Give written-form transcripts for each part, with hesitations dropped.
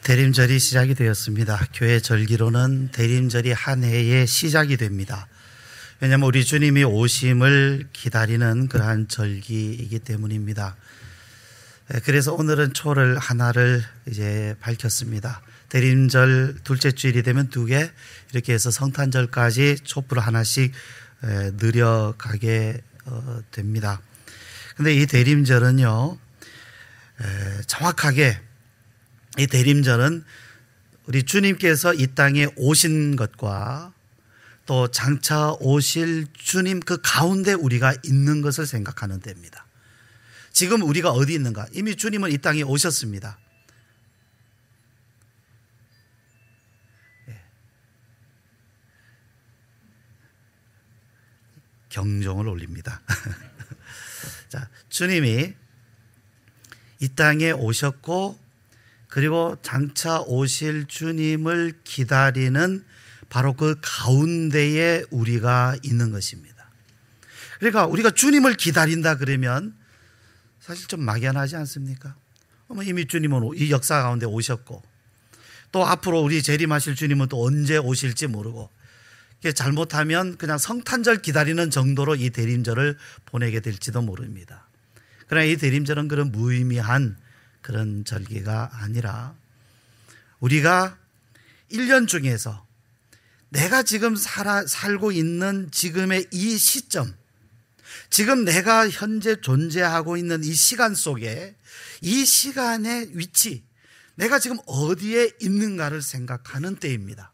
대림절이 시작이 되었습니다. 교회 절기로는 대림절이 한 해의 시작이 됩니다. 왜냐하면 우리 주님이 오심을 기다리는 그러한 절기이기 때문입니다. 그래서 오늘은 초를 하나를 이제 밝혔습니다. 대림절 둘째 주일이 되면 2개, 이렇게 해서 성탄절까지 촛불을 하나씩 느려가게 됩니다. 근데 이 대림절은요, 정확하게 이 대림절은 우리 주님께서 이 땅에 오신 것과 또 장차 오실 주님 그 가운데 우리가 있는 것을 생각하는 때입니다. 지금 우리가 어디 있는가? 이미 주님은 이 땅에 오셨습니다. 경종을 올립니다. 자, 주님이 이 땅에 오셨고, 그리고 장차 오실 주님을 기다리는 바로 그 가운데에 우리가 있는 것입니다. 그러니까 우리가 주님을 기다린다 그러면 사실 좀 막연하지 않습니까? 이미 주님은 이 역사 가운데 오셨고, 또 앞으로 우리 재림하실 주님은 또 언제 오실지 모르고, 잘못하면 그냥 성탄절 기다리는 정도로 이 대림절을 보내게 될지도 모릅니다. 그러나 이 대림절은 그런 무의미한 그런 절기가 아니라 우리가 1년 중에서 내가 지금 살고 있는 지금의 이 시점, 지금 내가 현재 존재하고 있는 이 시간 속에 이 시간의 위치, 내가 지금 어디에 있는가를 생각하는 때입니다.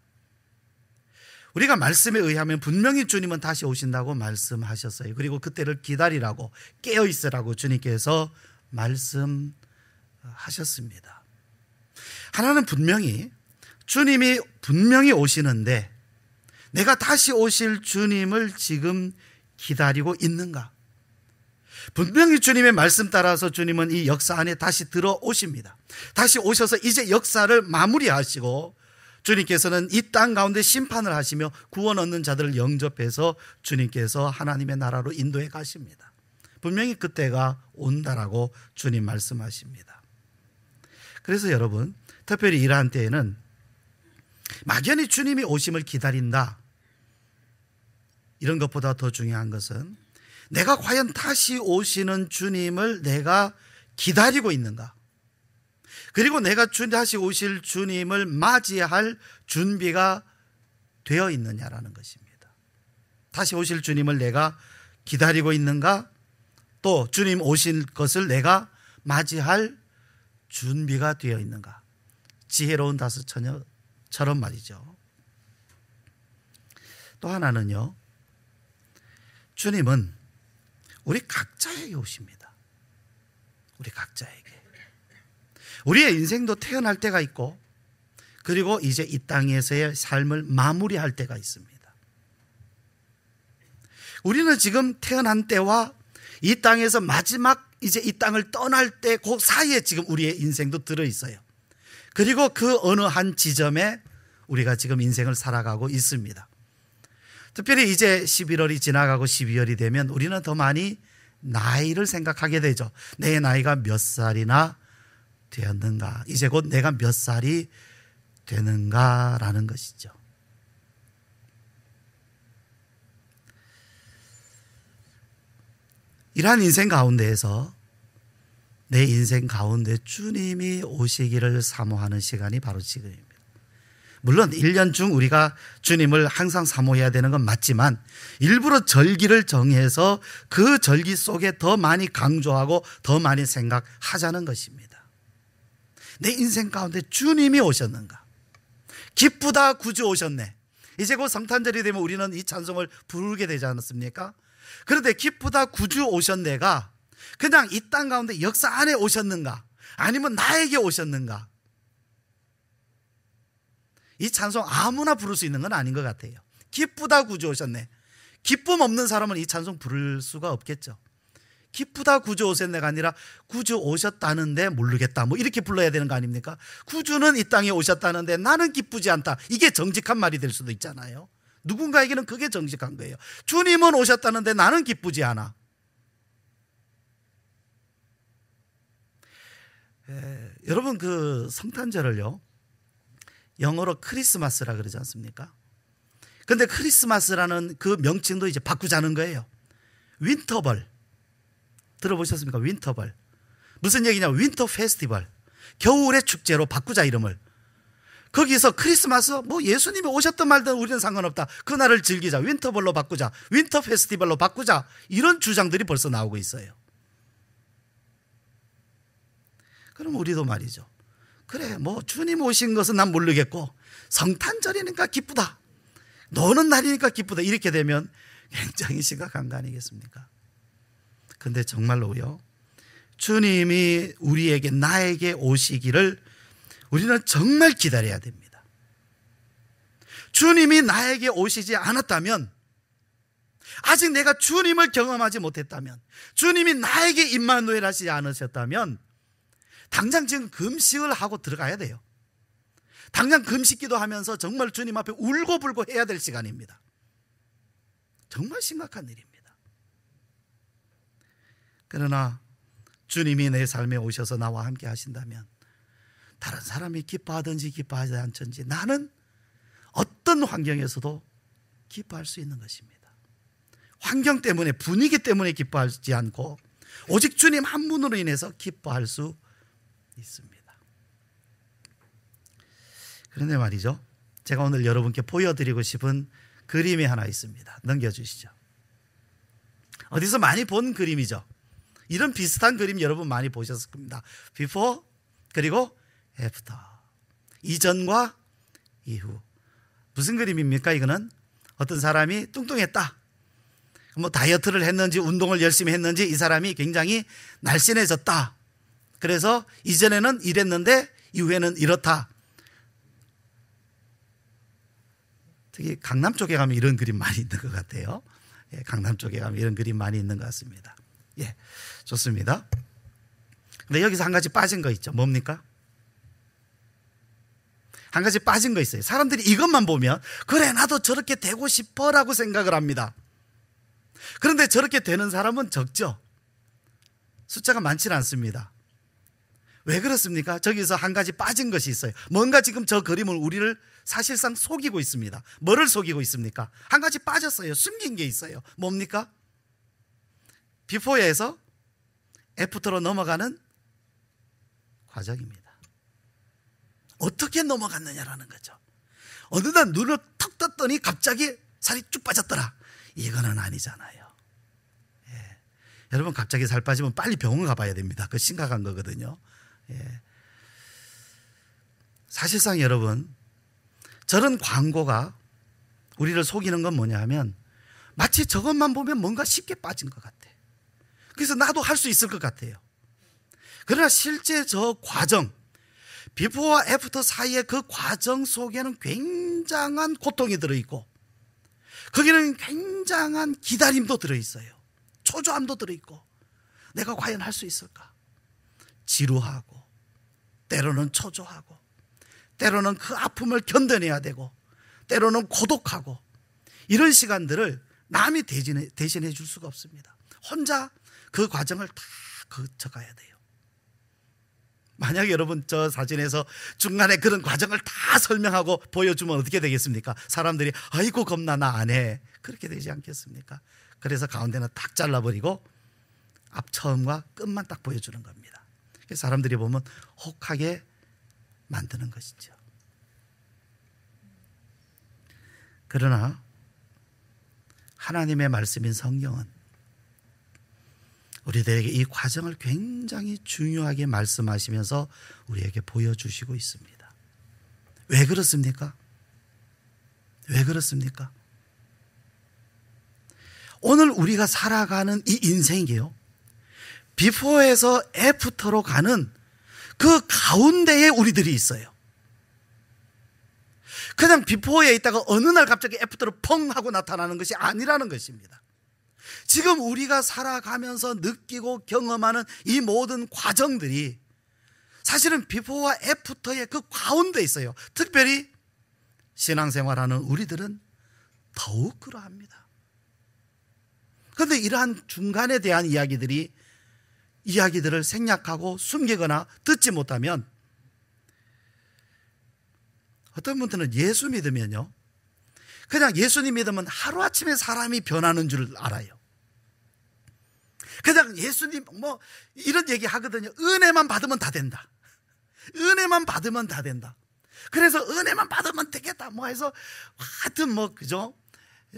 우리가 말씀에 의하면 분명히 주님은 다시 오신다고 말씀하셨어요. 그리고 그때를 기다리라고, 깨어있으라고 주님께서 말씀하셨습니다. 하나는 분명히 주님이 분명히 오시는데 내가 다시 오실 주님을 지금 기다리고 있는가? 분명히 주님의 말씀 따라서 주님은 이 역사 안에 다시 들어오십니다. 다시 오셔서 이제 역사를 마무리하시고 주님께서는 이 땅 가운데 심판을 하시며 구원 얻는 자들을 영접해서 주님께서 하나님의 나라로 인도해 가십니다. 분명히 그때가 온다라고 주님 말씀하십니다. 그래서 여러분, 특별히 이러한 때에는 막연히 주님이 오심을 기다린다, 이런 것보다 더 중요한 것은 내가 과연 다시 오시는 주님을 내가 기다리고 있는가, 그리고 내가 다시 오실 주님을 맞이할 준비가 되어 있느냐라는 것입니다. 다시 오실 주님을 내가 기다리고 있는가, 또 주님 오실 것을 내가 맞이할 준비가 되어 있는가. 지혜로운 다섯처녀처럼 말이죠. 또 하나는요, 주님은 우리 각자에게 오십니다. 우리 각자에게. 우리의 인생도 태어날 때가 있고, 그리고 이제 이 땅에서의 삶을 마무리할 때가 있습니다. 우리는 지금 태어난 때와 이 땅에서 마지막 이제 이 땅을 떠날 때 그 사이에 지금 우리의 인생도 들어있어요. 그리고 그 어느 한 지점에 우리가 지금 인생을 살아가고 있습니다. 특별히 이제 11월이 지나가고 12월이 되면 우리는 더 많이 나이를 생각하게 되죠. 내 나이가 몇 살이나 되었는가, 이제 곧 내가 몇 살이 되는가라는 것이죠. 이러한 인생 가운데에서 내 인생 가운데 주님이 오시기를 사모하는 시간이 바로 지금입니다. 물론 1년 중 우리가 주님을 항상 사모해야 되는 건 맞지만, 일부러 절기를 정해서 그 절기 속에 더 많이 강조하고 더 많이 생각하자는 것입니다. 내 인생 가운데 주님이 오셨는가? 기쁘다, 구주 오셨네. 이제 곧 성탄절이 되면 우리는 이 찬송을 부르게 되지 않았습니까? 그런데 기쁘다, 구주 오셨네가 그냥 이 땅 가운데 역사 안에 오셨는가, 아니면 나에게 오셨는가? 이 찬송 아무나 부를 수 있는 건 아닌 것 같아요. 기쁘다, 구주 오셨네. 기쁨 없는 사람은 이 찬송 부를 수가 없겠죠. 기쁘다, 구주 오셨네가 아니라 구주 오셨다는데 모르겠다, 뭐 이렇게 불러야 되는 거 아닙니까? 구주는 이 땅에 오셨다는데 나는 기쁘지 않다, 이게 정직한 말이 될 수도 있잖아요. 누군가에게는 그게 정직한 거예요. 주님은 오셨다는데 나는 기쁘지 않아. 여러분, 그 성탄절을요, 영어로 크리스마스라 그러지 않습니까? 근데 크리스마스라는 그 명칭도 이제 바꾸자는 거예요. 윈터벌. 들어보셨습니까? 윈터벌. 무슨 얘기냐? 윈터 페스티벌. 겨울의 축제로 바꾸자, 이름을. 거기서 크리스마스, 뭐 예수님이 오셨든 말든 우리는 상관없다. 그날을 즐기자. 윈터벌로 바꾸자. 윈터 페스티벌로 바꾸자. 이런 주장들이 벌써 나오고 있어요. 그럼 우리도 말이죠. 그래, 뭐 주님 오신 것은 난 모르겠고 성탄절이니까 기쁘다. 노는 날이니까 기쁘다. 이렇게 되면 굉장히 심각한 거 아니겠습니까? 근데 정말로요, 주님이 우리에게, 나에게 오시기를 우리는 정말 기다려야 됩니다. 주님이 나에게 오시지 않았다면, 아직 내가 주님을 경험하지 못했다면, 주님이 나에게 임마누엘 하시지 않으셨다면 당장 지금 금식을 하고 들어가야 돼요. 당장 금식기도 하면서 정말 주님 앞에 울고불고 해야 될 시간입니다. 정말 심각한 일입니다. 그러나 주님이 내 삶에 오셔서 나와 함께 하신다면, 다른 사람이 기뻐하든지 기뻐하지 않든지 나는 어떤 환경에서도 기뻐할 수 있는 것입니다. 환경 때문에, 분위기 때문에 기뻐하지 않고 오직 주님 한 분으로 인해서 기뻐할 수 있습니다. 그런데 말이죠, 제가 오늘 여러분께 보여드리고 싶은 그림이 하나 있습니다. 넘겨주시죠. 어디서 많이 본 그림이죠. 이런 비슷한 그림 여러분 많이 보셨을 겁니다. before 그리고 after. 이전과 이후. 무슨 그림입니까? 이거는 어떤 사람이 뚱뚱했다. 뭐 다이어트를 했는지 운동을 열심히 했는지 이 사람이 굉장히 날씬해졌다. 그래서 이전에는 이랬는데 이후에는 이렇다. 특히 강남 쪽에 가면 이런 그림 많이 있는 것 같아요. 예, 강남 쪽에 가면 이런 그림 많이 있는 것 같습니다. 예, 좋습니다. 근데 여기서 한 가지 빠진 거 있죠. 뭡니까? 한 가지 빠진 거 있어요. 사람들이 이것만 보면 그래, 나도 저렇게 되고 싶어 라고 생각을 합니다. 그런데 저렇게 되는 사람은 적죠. 숫자가 많지는 않습니다. 왜 그렇습니까? 저기서 한 가지 빠진 것이 있어요. 뭔가 지금 저 그림은 우리를 사실상 속이고 있습니다. 뭐를 속이고 있습니까? 한 가지 빠졌어요. 숨긴 게 있어요. 뭡니까? 비포에서 애프터로 넘어가는 과정입니다. 어떻게 넘어갔느냐라는 거죠. 어느 날 눈을 턱 떴더니 갑자기 살이 쭉 빠졌더라. 이거는 아니잖아요. 예. 여러분, 갑자기 살 빠지면 빨리 병원 가봐야 됩니다. 그거 심각한 거거든요. 예. 사실상 여러분, 저런 광고가 우리를 속이는 건 뭐냐 하면, 마치 저것만 보면 뭔가 쉽게 빠진 것 같아. 그래서 나도 할 수 있을 것 같아요. 그러나 실제 저 과정, 비포와 애프터 사이의 그 과정 속에는 굉장한 고통이 들어있고, 거기는 굉장한 기다림도 들어있어요. 초조함도 들어있고, 내가 과연 할 수 있을까? 지루하고, 때로는 초조하고, 때로는 그 아픔을 견뎌내야 되고, 때로는 고독하고, 이런 시간들을 남이 대신해 줄 수가 없습니다. 혼자 그 과정을 다 거쳐가야 돼요. 만약 여러분 저 사진에서 중간에 그런 과정을 다 설명하고 보여주면 어떻게 되겠습니까? 사람들이 아이고 겁나, 나 안 해. 그렇게 되지 않겠습니까? 그래서 가운데는 딱 잘라버리고 앞 처음과 끝만 딱 보여주는 겁니다. 그래서 사람들이 보면 혹하게 만드는 것이죠. 그러나 하나님의 말씀인 성경은 우리들에게 이 과정을 굉장히 중요하게 말씀하시면서 우리에게 보여주시고 있습니다. 왜 그렇습니까? 왜 그렇습니까? 오늘 우리가 살아가는 이 인생이요, 비포에서 애프터로 가는 그 가운데에 우리들이 있어요. 그냥 비포에 있다가 어느 날 갑자기 애프터로 펑 하고 나타나는 것이 아니라는 것입니다. 지금 우리가 살아가면서 느끼고 경험하는 이 모든 과정들이 사실은 비포와 애프터의 그 가운데 있어요. 특별히 신앙생활하는 우리들은 더욱 그러합니다. 그런데 이러한 중간에 대한 이야기들을 생략하고 숨기거나 듣지 못하면 어떤 분들은 예수 믿으면요, 그냥 예수님 믿으면 하루아침에 사람이 변하는 줄 알아요. 그냥 예수님 뭐 이런 얘기 하거든요. 은혜만 받으면 다 된다. 은혜만 받으면 다 된다. 그래서 은혜만 받으면 되겠다 뭐 해서 하여튼 뭐 그죠?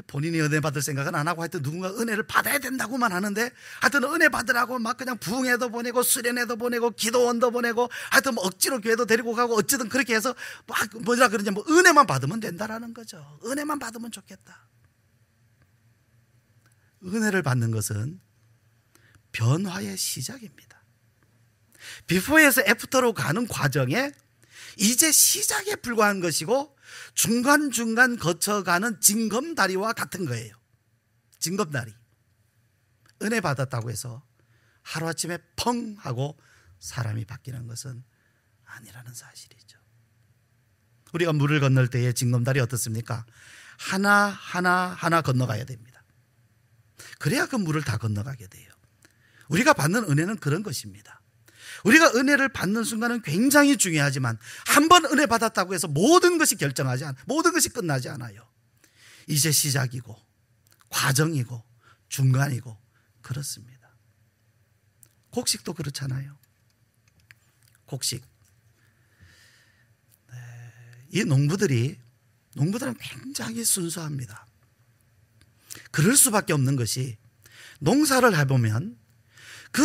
본인이 은혜 받을 생각은 안 하고 하여튼 누군가 은혜를 받아야 된다고만 하는데, 하여튼 은혜 받으라고 막 그냥 부흥회도 보내고 수련회도 보내고 기도원도 보내고 하여튼 뭐 억지로 교회도 데리고 가고 어쨌든 그렇게 해서 막 뭐라 그러냐, 뭐 은혜만 받으면 된다라는 거죠. 은혜만 받으면 좋겠다. 은혜를 받는 것은 변화의 시작입니다. 비포에서 애프터로 가는 과정에 이제 시작에 불과한 것이고, 중간중간 거쳐가는 징검다리와 같은 거예요. 징검다리. 은혜 받았다고 해서 하루아침에 펑 하고 사람이 바뀌는 것은 아니라는 사실이죠. 우리가 물을 건널 때의 징검다리 어떻습니까? 하나 건너가야 됩니다. 그래야 그 물을 다 건너가게 돼요. 우리가 받는 은혜는 그런 것입니다. 우리가 은혜를 받는 순간은 굉장히 중요하지만 한 번 은혜 받았다고 해서 모든 것이 모든 것이 끝나지 않아요. 이제 시작이고 과정이고 중간이고 그렇습니다. 곡식도 그렇잖아요. 곡식. 이 농부들은 굉장히 순수합니다. 그럴 수밖에 없는 것이, 농사를 해보면 그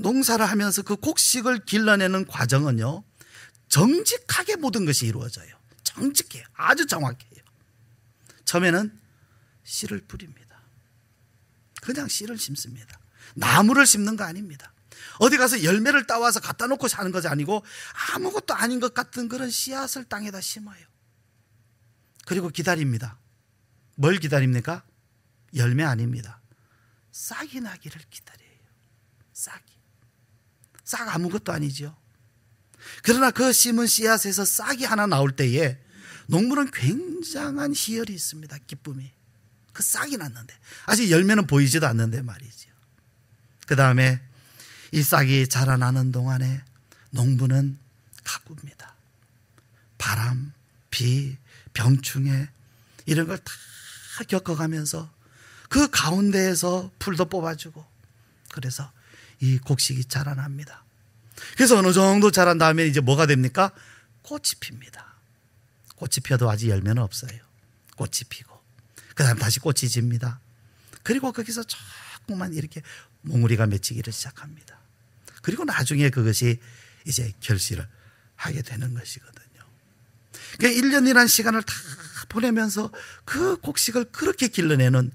농사를 하면서 그 곡식을 길러내는 과정은요, 정직하게 모든 것이 이루어져요. 정직해요. 아주 정확해요. 처음에는 씨를 뿌립니다. 그냥 씨를 심습니다. 나무를 심는 거 아닙니다. 어디 가서 열매를 따와서 갖다 놓고 사는 것이 아니고 아무것도 아닌 것 같은 그런 씨앗을 땅에다 심어요. 그리고 기다립니다. 뭘 기다립니까? 열매 아닙니다. 싹이 나기를 기다려요. 싹 아무것도 아니죠. 그러나 그 심은 씨앗에서 싹이 하나 나올 때에 농부는 굉장한 희열이 있습니다. 기쁨이. 그 싹이 났는데 아직 열매는 보이지도 않는데 말이죠. 그 다음에 이 싹이 자라나는 동안에 농부는 가꿉니다. 바람, 비, 병충해 이런 걸 다 겪어가면서 그 가운데에서 풀도 뽑아주고, 그래서 이 곡식이 자라납니다. 그래서 어느 정도 자란 다음에 이제 뭐가 됩니까? 꽃이 핍니다. 꽃이 피어도 아직 열매는 없어요. 꽃이 피고 그 다음 다시 꽃이 집니다. 그리고 거기서 조금만 이렇게 몽우리가 맺히기를 시작합니다. 그리고 나중에 그것이 이제 결실을 하게 되는 것이거든요. 그러니까 1년이라는 시간을 다 보내면서 그 곡식을 그렇게 길러내는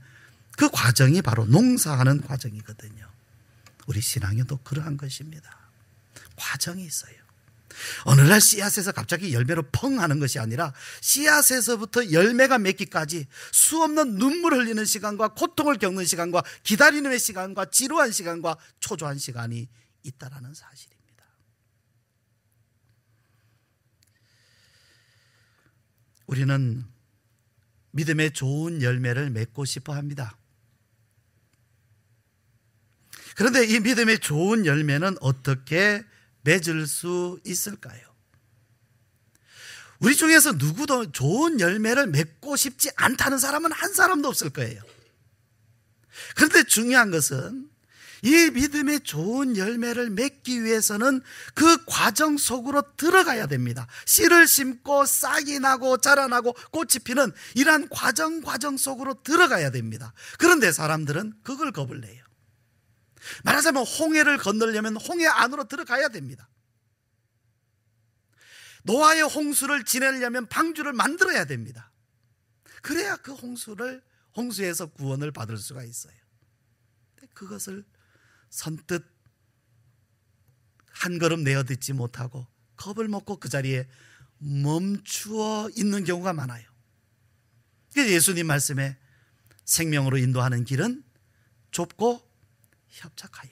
그 과정이 바로 농사하는 과정이거든요. 우리 신앙에도 그러한 것입니다. 과정이 있어요. 어느 날 씨앗에서 갑자기 열매로 펑 하는 것이 아니라 씨앗에서부터 열매가 맺기까지 수없는 눈물 흘리는 시간과 고통을 겪는 시간과 기다리는 시간과 지루한 시간과 초조한 시간이 있다라는 사실입니다. 우리는 믿음의 좋은 열매를 맺고 싶어 합니다. 그런데 이 믿음의 좋은 열매는 어떻게 맺을 수 있을까요? 우리 중에서 누구도 좋은 열매를 맺고 싶지 않다는 사람은 한 사람도 없을 거예요. 그런데 중요한 것은 이 믿음의 좋은 열매를 맺기 위해서는 그 과정 속으로 들어가야 됩니다. 씨를 심고 싹이 나고 자라나고 꽃이 피는 이러한 과정 속으로 들어가야 됩니다. 그런데 사람들은 그걸 겁을 내요. 말하자면 홍해를 건너려면 홍해 안으로 들어가야 됩니다. 노아의 홍수를 지내려면 방주를 만들어야 됩니다. 그래야 그 홍수에서 구원을 받을 수가 있어요. 그것을 선뜻 한 걸음 내어듣지 못하고 겁을 먹고 그 자리에 멈추어 있는 경우가 많아요. 그래서 예수님 말씀에 생명으로 인도하는 길은 좁고 협착하여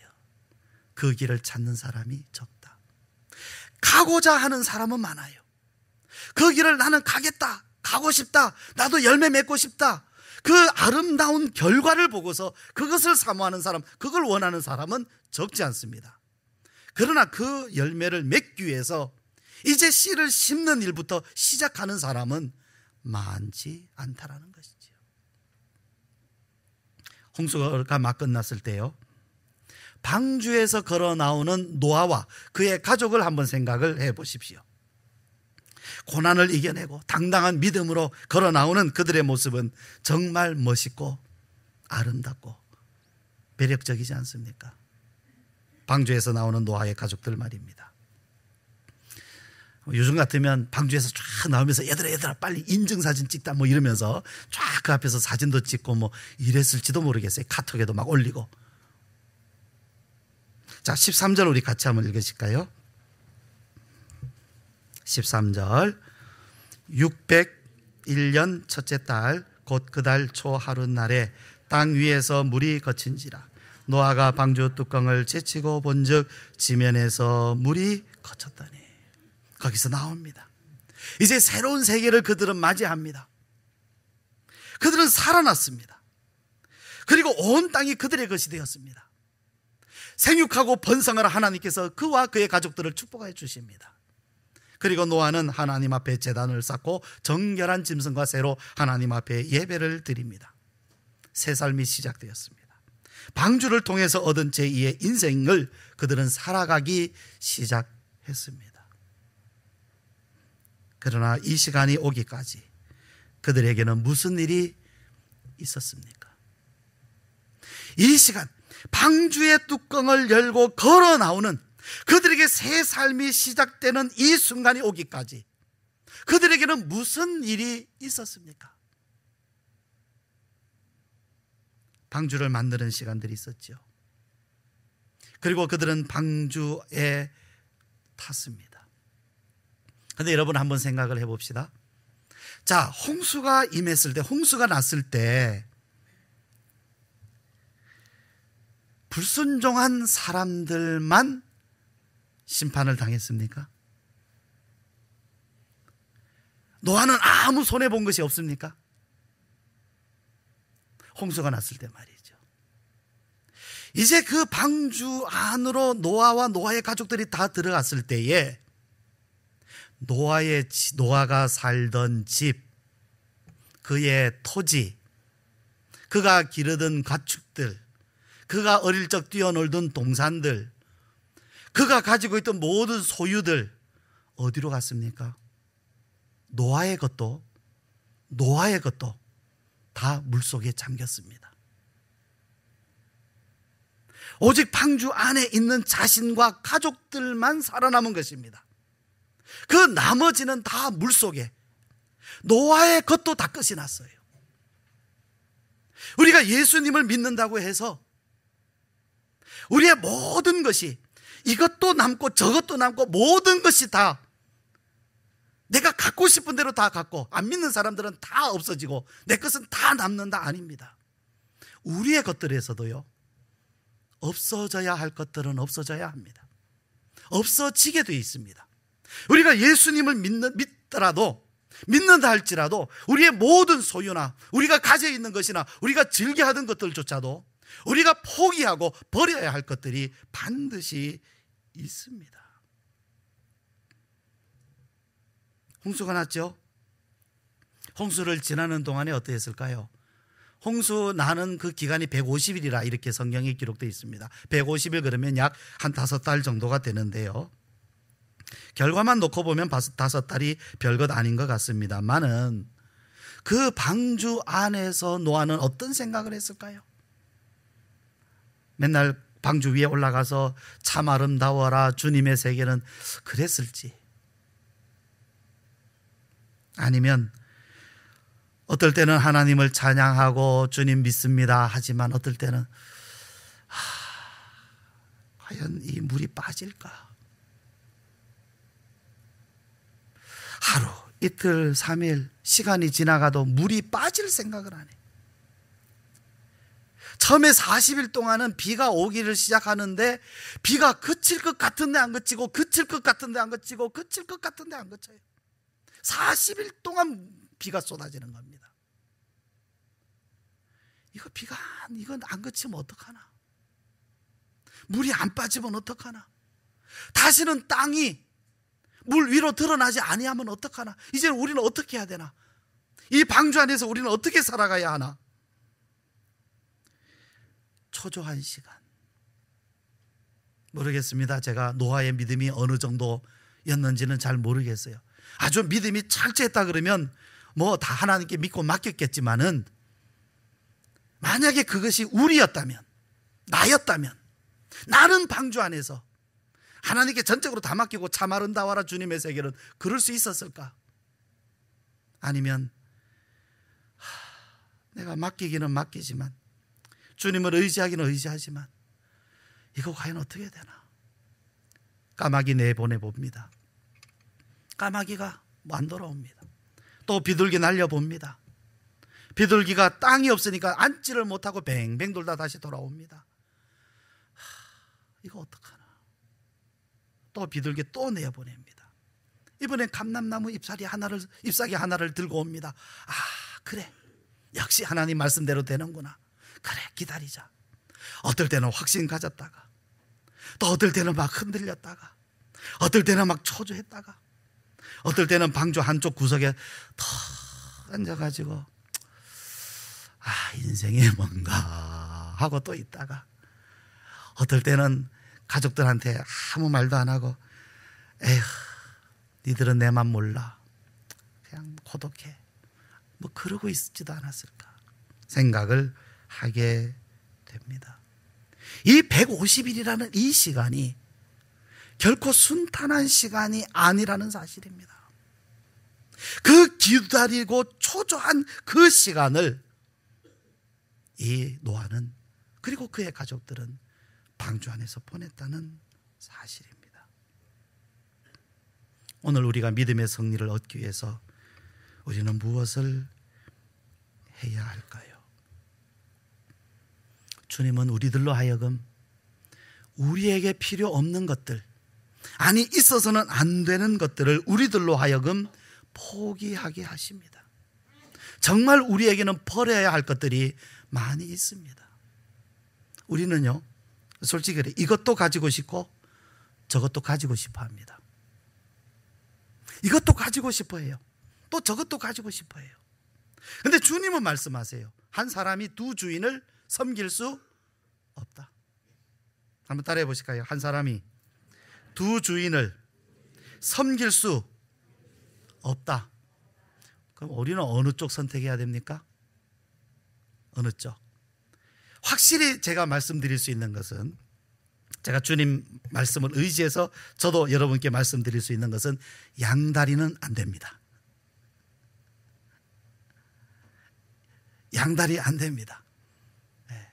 그 길을 찾는 사람이 적다. 가고자 하는 사람은 많아요. 그 길을 나는 가겠다, 가고 싶다, 나도 열매 맺고 싶다. 그 아름다운 결과를 보고서 그것을 사모하는 사람, 그걸 원하는 사람은 적지 않습니다. 그러나 그 열매를 맺기 위해서 이제 씨를 심는 일부터 시작하는 사람은 많지 않다라는 것이지요. 홍수가 막 끝났을 때요, 방주에서 걸어 나오는 노아와 그의 가족을 한번 생각을 해 보십시오. 고난을 이겨내고 당당한 믿음으로 걸어 나오는 그들의 모습은 정말 멋있고 아름답고 매력적이지 않습니까? 방주에서 나오는 노아의 가족들 말입니다. 요즘 같으면 방주에서 쫙 나오면서 얘들아 빨리 인증사진 찍다 뭐 이러면서 쫙 그 앞에서 사진도 찍고 뭐 이랬을지도 모르겠어요. 카톡에도 막 올리고. 자, 13절 우리 같이 한번 읽으실까요? 13절. 601년 첫째 달 곧 그 달 초 하룻날에 땅 위에서 물이 거친지라. 노아가 방주 뚜껑을 제치고 본즉 지면에서 물이 거쳤더니. 거기서 나옵니다. 이제 새로운 세계를 그들은 맞이합니다. 그들은 살아났습니다. 그리고 온 땅이 그들의 것이 되었습니다. 생육하고 번성하라 하나님께서 그와 그의 가족들을 축복해 주십니다. 그리고 노아는 하나님 앞에 제단을 쌓고 정결한 짐승과 새로 하나님 앞에 예배를 드립니다. 새 삶이 시작되었습니다. 방주를 통해서 얻은 제2의 인생을 그들은 살아가기 시작했습니다. 그러나 이 시간이 오기까지 그들에게는 무슨 일이 있었습니까? 이 시간, 방주의 뚜껑을 열고 걸어 나오는 그들에게 새 삶이 시작되는 이 순간이 오기까지 그들에게는 무슨 일이 있었습니까? 방주를 만드는 시간들이 있었죠. 그리고 그들은 방주에 탔습니다. 그런데 여러분 한번 생각을 해봅시다. 자, 홍수가 임했을 때, 홍수가 났을 때 불순종한 사람들만 심판을 당했습니까? 노아는 아무 손해본 것이 없습니까? 홍수가 났을 때 말이죠. 이제 그 방주 안으로 노아와 노아의 가족들이 다 들어갔을 때에 노아가 살던 집, 그의 토지, 그가 기르던 가축들, 그가 어릴 적 뛰어놀던 동산들, 그가 가지고 있던 모든 소유들 어디로 갔습니까? 노아의 것도 다 물속에 잠겼습니다. 오직 방주 안에 있는 자신과 가족들만 살아남은 것입니다. 그 나머지는 다 물속에, 노아의 것도 다 끝이 났어요. 우리가 예수님을 믿는다고 해서 우리의 모든 것이, 이것도 남고 저것도 남고 모든 것이 다 내가 갖고 싶은 대로 다 갖고, 안 믿는 사람들은 다 없어지고 내 것은 다 남는다, 아닙니다. 우리의 것들에서도요, 없어져야 할 것들은 없어져야 합니다. 없어지게 되어 있습니다. 우리가 예수님을 믿는다 할지라도 우리의 모든 소유나 우리가 가져 있는 것이나 우리가 즐겨 하던 것들조차도 우리가 포기하고 버려야 할 것들이 반드시 있습니다. 홍수가 났죠? 홍수를 지나는 동안에 어떠했을까요? 홍수 나는 그 기간이 150일이라 이렇게 성경에 기록되어 있습니다. 150일 그러면 약 한 5달 정도가 되는데요, 결과만 놓고 보면 5달이 별것 아닌 것 같습니다만은 그 방주 안에서 노아는 어떤 생각을 했을까요? 맨날 방주 위에 올라가서 참 아름다워라 주님의 세계는 그랬을지, 아니면 어떨 때는 하나님을 찬양하고 주님 믿습니다 하지만 어떨 때는 과연 이 물이 빠질까? 하루, 이틀, 3일 시간이 지나가도 물이 빠질 생각을 안 해. 처음에 40일 동안은 비가 오기를 시작하는데 비가 그칠 것 같은데 안 그치고, 그칠 것 같은데 안 그치고, 그칠 것 같은데 안 그쳐요. 40일 동안 비가 쏟아지는 겁니다. 이건 안 그치면 어떡하나? 물이 안 빠지면 어떡하나? 다시는 땅이 물 위로 드러나지 아니하면 어떡하나? 이제는 우리는 어떻게 해야 되나? 이 방주 안에서 우리는 어떻게 살아가야 하나? 초조한 시간. 모르겠습니다. 제가 노아의 믿음이 어느 정도였는지는 잘 모르겠어요. 아주 믿음이 철저했다 그러면 뭐 다 하나님께 믿고 맡겼겠지만은, 만약에 그것이 우리였다면, 나였다면, 나는 방주 안에서 하나님께 전적으로 다 맡기고 참 아름다워라 주님의 세계는 그럴 수 있었을까? 아니면 내가 맡기기는 맡기지만, 주님을 의지하기는 의지하지만, 이거 과연 어떻게 되나? 까마귀 내보내봅니다. 까마귀가 안 돌아옵니다. 또 비둘기 날려봅니다. 비둘기가 땅이 없으니까 앉지를 못하고 뱅뱅 돌다 다시 돌아옵니다. 이거 어떡하나? 또 비둘기 또 내보냅니다. 이번엔 감람나무 잎사귀 하나를 들고 옵니다. 아, 그래, 역시 하나님 말씀대로 되는구나. 그래, 기다리자. 어떨 때는 확신 가졌다가, 또 어떨 때는 막 흔들렸다가, 어떨 때는 막 초조했다가, 어떨 때는 방주 한쪽 구석에 턱 앉아가지고 인생이 뭔가 하고 또 있다가, 어떨 때는 가족들한테 아무 말도 안 하고, 에휴, 니들은 내 맘 몰라, 그냥 고독해, 뭐 그러고 있지도 않았을까 생각을 하게 됩니다. 이 150일이라는 이 시간이 결코 순탄한 시간이 아니라는 사실입니다. 그 기다리고 초조한 그 시간을 이 노아는, 그리고 그의 가족들은 방주 안에서 보냈다는 사실입니다. 오늘 우리가 믿음의 승리를 얻기 위해서 우리는 무엇을 해야 할까요? 주님은 우리들로 하여금 우리에게 필요 없는 것들, 아니 있어서는 안 되는 것들을 우리들로 하여금 포기하게 하십니다. 정말 우리에게는 버려야 할 것들이 많이 있습니다. 우리는요, 솔직히 그래, 이것도 가지고 싶고 저것도 가지고 싶어 합니다. 이것도 가지고 싶어 해요. 또 저것도 가지고 싶어 해요. 근데 주님은 말씀하세요. 한 사람이 두 주인을 섬길 수 없다. 한번 따라해 보실까요? 한 사람이 두 주인을 섬길 수 없다. 그럼 우리는 어느 쪽 선택해야 됩니까? 어느 쪽? 확실히 제가 말씀드릴 수 있는 것은, 제가 주님 말씀을 의지해서 저도 여러분께 말씀드릴 수 있는 것은, 양다리는 안 됩니다. 양다리 안 됩니다. 네.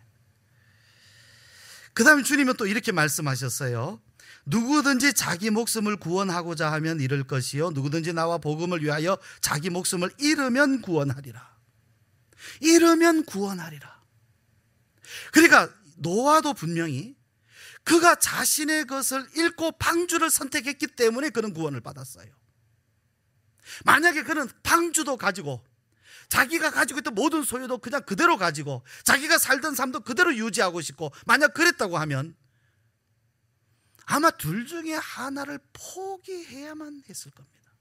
그 다음에 주님은 또 이렇게 말씀하셨어요. 누구든지 자기 목숨을 구원하고자 하면 잃을 것이요, 누구든지 나와 복음을 위하여 자기 목숨을 잃으면 구원하리라. 잃으면 구원하리라. 그러니까 노아도 분명히 그가 자신의 것을 잃고 방주를 선택했기 때문에 그는 구원을 받았어요. 만약에 그는 방주도 가지고, 자기가 가지고 있던 모든 소유도 그냥 그대로 가지고, 자기가 살던 삶도 그대로 유지하고 싶고, 만약 그랬다고 하면 아마 둘 중에 하나를 포기해야만 했을 겁니다.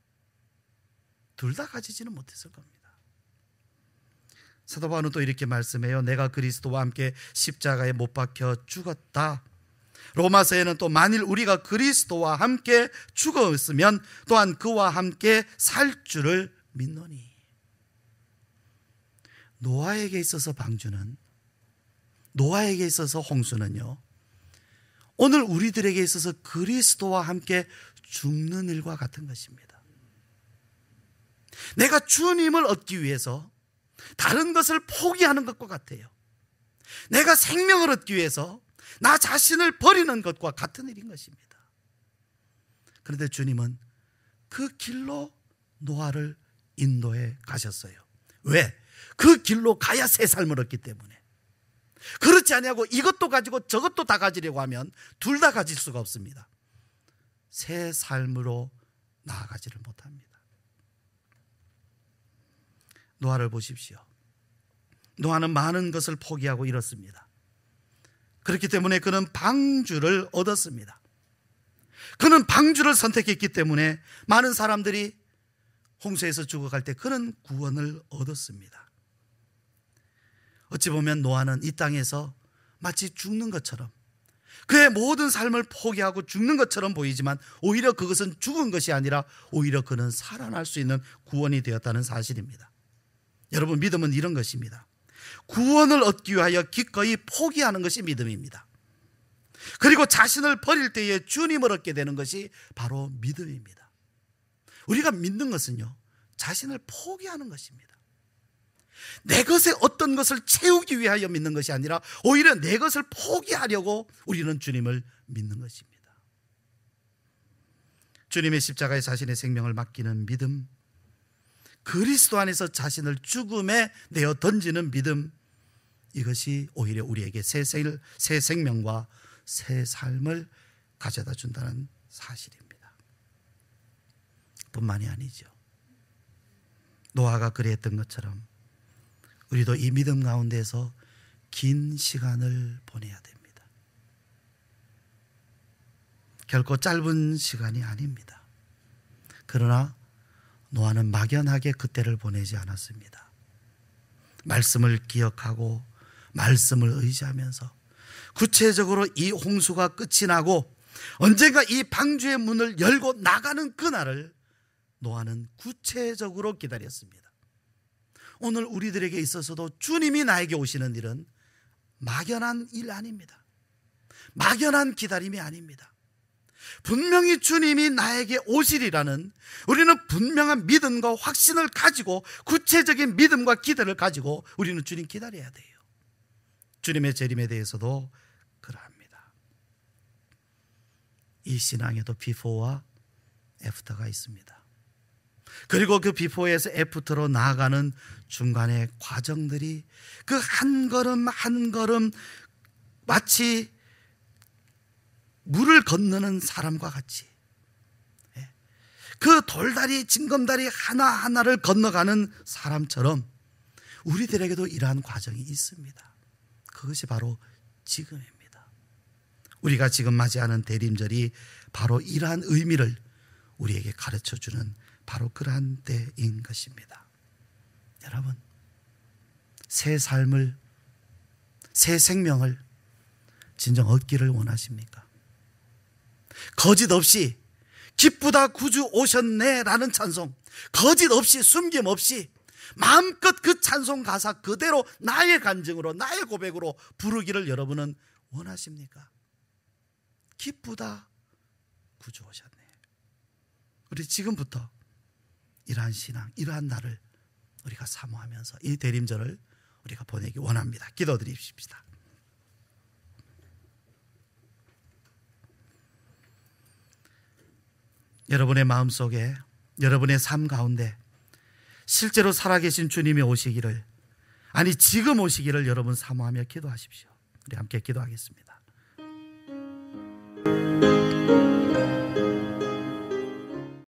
둘 다 가지지는 못했을 겁니다. 사도 바울은 또 이렇게 말씀해요. 내가 그리스도와 함께 십자가에 못 박혀 죽었다. 로마서에는 또 만일 우리가 그리스도와 함께 죽었으면 또한 그와 함께 살 줄을 믿노니. 노아에게 있어서 방주는, 노아에게 있어서 홍수는요, 오늘 우리들에게 있어서 그리스도와 함께 죽는 일과 같은 것입니다. 내가 주님을 얻기 위해서 다른 것을 포기하는 것과 같아요. 내가 생명을 얻기 위해서 나 자신을 버리는 것과 같은 일인 것입니다. 그런데 주님은 그 길로 노아를 인도해 가셨어요. 왜? 그 길로 가야 새 삶을 얻기 때문에. 그렇지 아니하고 이것도 가지고 저것도 다 가지려고 하면 둘 다 가질 수가 없습니다. 새 삶으로 나아가지를 못합니다. 노아를 보십시오. 노아는 많은 것을 포기하고 잃었습니다. 그렇기 때문에 그는 방주를 얻었습니다. 그는 방주를 선택했기 때문에 많은 사람들이 홍수에서 죽어갈 때 그는 구원을 얻었습니다. 어찌 보면 노아는 이 땅에서 마치 죽는 것처럼, 그의 모든 삶을 포기하고 죽는 것처럼 보이지만 오히려 그것은 죽은 것이 아니라 오히려 그는 살아날 수 있는 구원이 되었다는 사실입니다. 여러분, 믿음은 이런 것입니다. 구원을 얻기 위하여 기꺼이 포기하는 것이 믿음입니다. 그리고 자신을 버릴 때에 주님을 얻게 되는 것이 바로 믿음입니다. 우리가 믿는 것은요, 자신을 포기하는 것입니다. 내 것에 어떤 것을 채우기 위하여 믿는 것이 아니라 오히려 내 것을 포기하려고 우리는 주님을 믿는 것입니다. 주님의 십자가에 자신의 생명을 맡기는 믿음, 그리스도 안에서 자신을 죽음에 내어 던지는 믿음, 이것이 오히려 우리에게 새 생명과 새 삶을 가져다 준다는 사실입니다. 뿐만이 아니죠. 노아가 그랬던 것처럼 우리도 이 믿음 가운데서 긴 시간을 보내야 됩니다. 결코 짧은 시간이 아닙니다. 그러나 노아는 막연하게 그때를 보내지 않았습니다. 말씀을 기억하고 말씀을 의지하면서 구체적으로 이 홍수가 끝이 나고 언젠가 이 방주의 문을 열고 나가는 그날을 노아는 구체적으로 기다렸습니다. 오늘 우리들에게 있어서도 주님이 나에게 오시는 일은 막연한 일 아닙니다. 막연한 기다림이 아닙니다. 분명히 주님이 나에게 오시리라는 우리는 분명한 믿음과 확신을 가지고 구체적인 믿음과 기대를 가지고 우리는 주님 기다려야 돼요. 주님의 재림에 대해서도 그러합니다. 이 신앙에도 비포와 애프터가 있습니다. 그리고 그 비포에서 애프터로 나아가는 중간의 과정들이 그 한 걸음 한 걸음 마치 물을 건너는 사람과 같이 그 돌다리 징검다리 하나하나를 건너가는 사람처럼 우리들에게도 이러한 과정이 있습니다. 그것이 바로 지금입니다. 우리가 지금 맞이하는 대림절이 바로 이러한 의미를 우리에게 가르쳐주는 바로 그러한 때인 것입니다. 여러분, 새 삶을, 새 생명을 진정 얻기를 원하십니까? 거짓 없이 기쁘다 구주 오셨네 라는 찬송, 거짓 없이 숨김 없이 마음껏 그 찬송 가사 그대로 나의 간증으로 나의 고백으로 부르기를 여러분은 원하십니까? 기쁘다 구주 오셨네. 우리 지금부터 이러한 신앙, 이러한 날을 우리가 사모하면서 이 대림절을 우리가 보내기 원합니다. 기도드립시다. 여러분의 마음속에, 여러분의 삶 가운데 실제로 살아계신 주님이 오시기를, 아니 지금 오시기를 여러분 사모하며 기도하십시오. 우리 함께 기도하겠습니다.